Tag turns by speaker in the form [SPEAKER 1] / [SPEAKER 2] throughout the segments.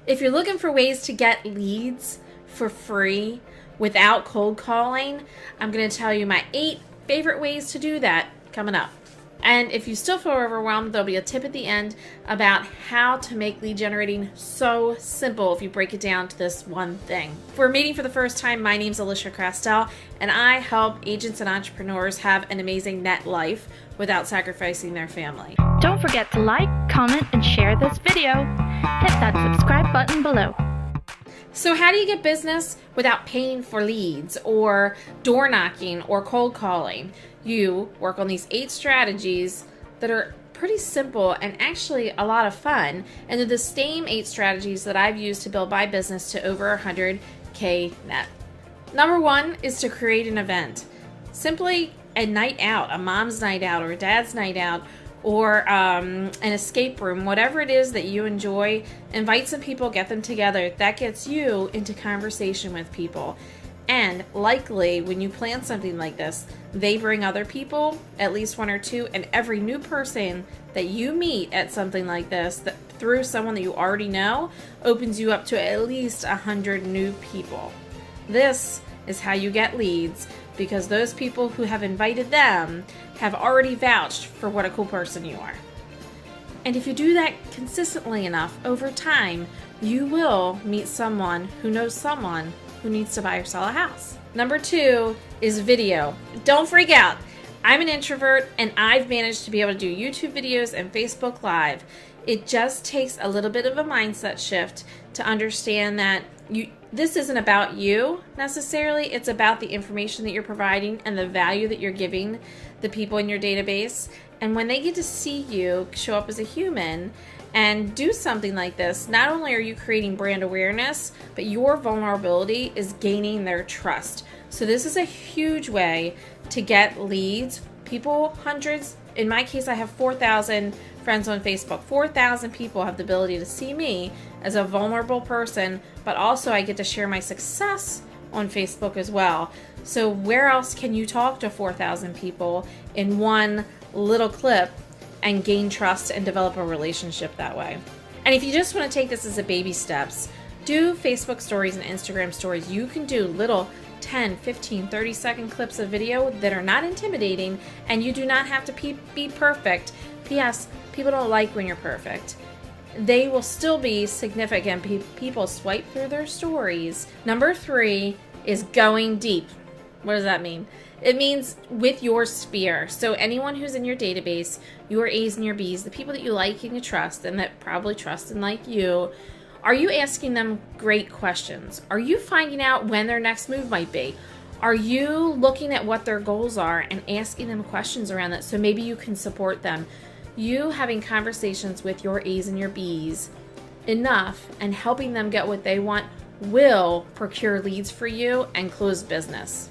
[SPEAKER 1] If you're looking for ways to get leads for free without cold calling, I'm going to tell you my 8 favorite ways to do that coming up. And if you still feel overwhelmed, there'll be a tip at the end about how to make lead generating so simple if you break it down to this one thing. If we're meeting for the first time, my name's Alisia Krastel, and I help agents and entrepreneurs have an amazing net life without sacrificing their family.
[SPEAKER 2] Don't forget to like, comment, and share this video. Hit that subscribe button below.
[SPEAKER 1] So how do you get business without paying for leads or door knocking or cold calling? You work on these 8 strategies that are pretty simple and actually a lot of fun. And they're the same 8 strategies that I've used to build my business to over 100K net. Number 1 is to create an event. Simply a night out, a mom's night out or a dad's night out, or an escape room, whatever it is that you enjoy. Invite some people, get them together. That gets you into conversation with people. And likely when you plan something like this, they bring other people, at least 1 or 2, and every new person that you meet at something like this, that through someone that you already know, opens you up to at least 100 new people. This is how you get leads, because those people who have invited them have already vouched for what a cool person you are. And if you do that consistently enough over time, you will meet someone who knows someone who needs to buy or sell a house. Number 2 is video. Don't freak out. I'm an introvert and I've managed to be able to do YouTube videos and Facebook Live. It just takes a little bit of a mindset shift to understand that this isn't about you necessarily. It's about the information that you're providing and the value that you're giving the people in your database. And when they get to see you show up as a human and do something like this, not only are you creating brand awareness, but your vulnerability is gaining their trust. So this is a huge way to get leads. People, hundreds, in my case, I have 4,000 friends on Facebook. 4,000 people have the ability to see me as a vulnerable person, but also I get to share my success on Facebook as well. So where else can you talk to 4,000 people in one little clip and gain trust and develop a relationship that way? And if you just want to take this as a baby steps, do Facebook stories and Instagram stories. You can do little 10, 15, 30-second clips of video that are not intimidating, and you do not have to be perfect. P.S. People don't like when you're perfect. They will still be significant. People swipe through their stories. Number 3 is going deep. What does that mean? It means with your sphere. So anyone who's in your database, your A's and your B's, the people that you like and you trust and that probably trust and like you, are you asking them great questions? Are you finding out when their next move might be? Are you looking at what their goals are and asking them questions around that so maybe you can support them? You having conversations with your A's and your B's enough and helping them get what they want will procure leads for you and close business.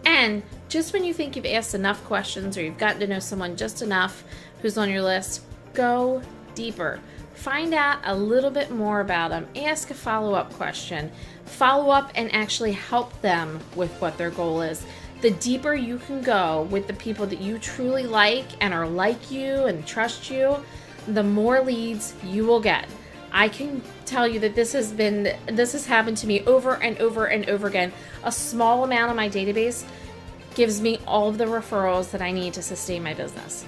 [SPEAKER 1] And just when you think you've asked enough questions or you've gotten to know someone just enough who's on your list, go deeper. Find out a little bit more about them. Ask a follow-up question. Follow up and actually help them with what their goal is. The deeper you can go with the people that you truly like and are like you and trust you, the more leads you will get. I can tell you that this has happened to me over and over and over again. A small amount of my database gives me all of the referrals that I need to sustain my business.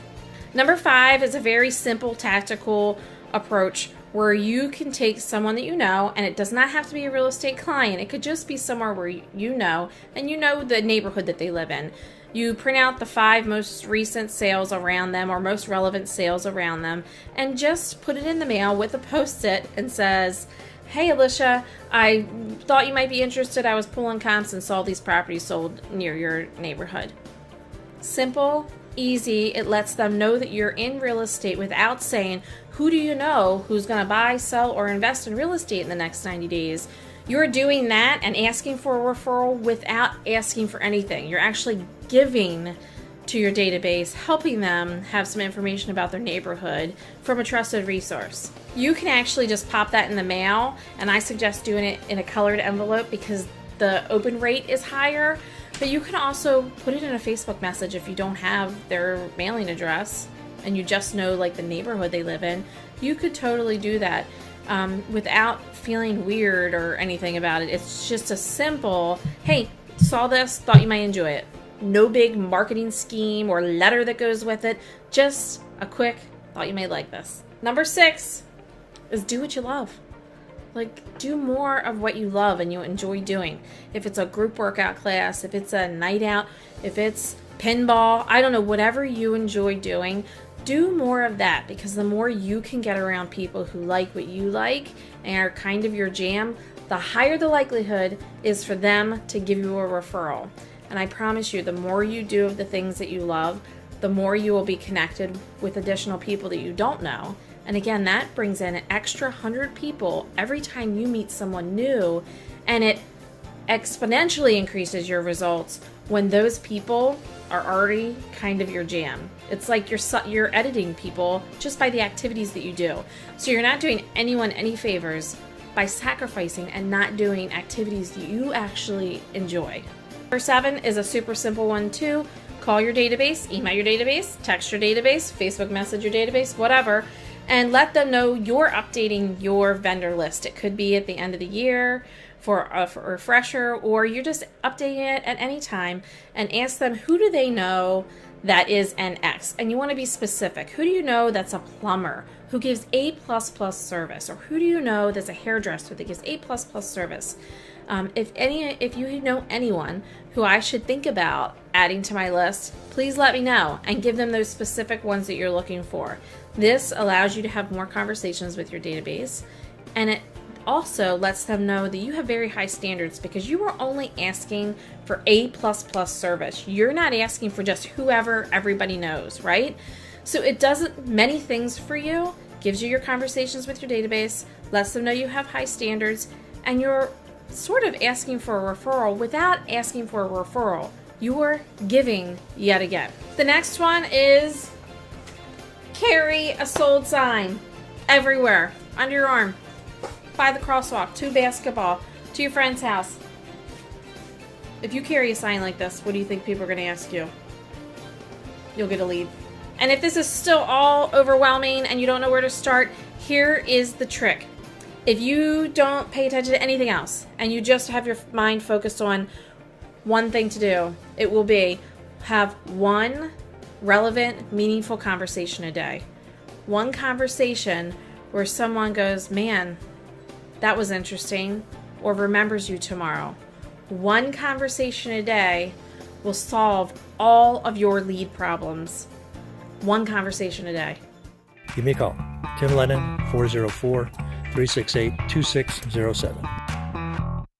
[SPEAKER 1] Number 5 is a very simple tactical approach where you can take someone that you know, and it does not have to be a real estate client. It could just be somewhere where you know, and you know the neighborhood that they live in. You print out the 5 most recent sales around them or most relevant sales around them and just put it in the mail with a Post-it and says, "Hey Alisia, I thought you might be interested. I was pulling comps and saw these properties sold near your neighborhood." Simple, easy. It lets them know that you're in real estate without saying, who do you know who's going to buy, sell, or invest in real estate in the next 90 days? You're doing that and asking for a referral without asking for anything. You're actually giving to your database, helping them have some information about their neighborhood from a trusted resource. You can actually just pop that in the mail, and I suggest doing it in a colored envelope because the open rate is higher, but you can also put it in a Facebook message if you don't have their mailing address and you just know like the neighborhood they live in. You could totally do that. without feeling weird or anything about it. It's just a simple, hey, saw this, thought you might enjoy it. No big marketing scheme or letter that goes with it. Just a quick, thought you may like this. Number 6 is do what you love. Like, do more of what you love and you enjoy doing. If it's a group workout class, if it's a night out, if it's pinball, I don't know, whatever you enjoy doing, do more of that, because the more you can get around people who like what you like and are kind of your jam, the higher the likelihood is for them to give you a referral. And I promise you, the more you do of the things that you love, the more you will be connected with additional people that you don't know. And again, that brings in an extra 100 people every time you meet someone new, and it exponentially increases your results when those people are already kind of your jam. It's like you're editing people just by the activities that you do. So you're not doing anyone any favors by sacrificing and not doing activities that you actually enjoy. Number 7 is a super simple one too. Call your database, email your database, text your database, Facebook message your database, whatever, and let them know you're updating your vendor list. It could be at the end of the year for a refresher, or you're just updating it at any time, and ask them, who do they know that is an X? And you want to be specific. Who do you know that's a plumber who gives A++ service? Or who do you know that's a hairdresser that gives A++ service? If you know anyone who I should think about adding to my list, please let me know and give them those specific ones that you're looking for. This allows you to have more conversations with your database, and it also lets them know that you have very high standards, because you are only asking for A++ service. You're not asking for just whoever everybody knows, right? So it does many things for you, gives you your conversations with your database, lets them know you have high standards, and you're sort of asking for a referral without asking for a referral. You are giving yet again. The next one is carry a sold sign everywhere, under your arm, by the crosswalk, to basketball, to your friend's house. If you carry a sign like this, what do you think people are going to ask you? You'll get a lead. And if this is still all overwhelming and you don't know where to start, here is the trick. If you don't pay attention to anything else and you just have your mind focused on one thing to do, it will be have one relevant, meaningful conversation a day. One conversation where someone goes, man, that was interesting, or remembers you tomorrow. One conversation a day will solve all of your lead problems. One conversation a day.
[SPEAKER 3] Give me a call. Tim Lennon, 404-368-2607.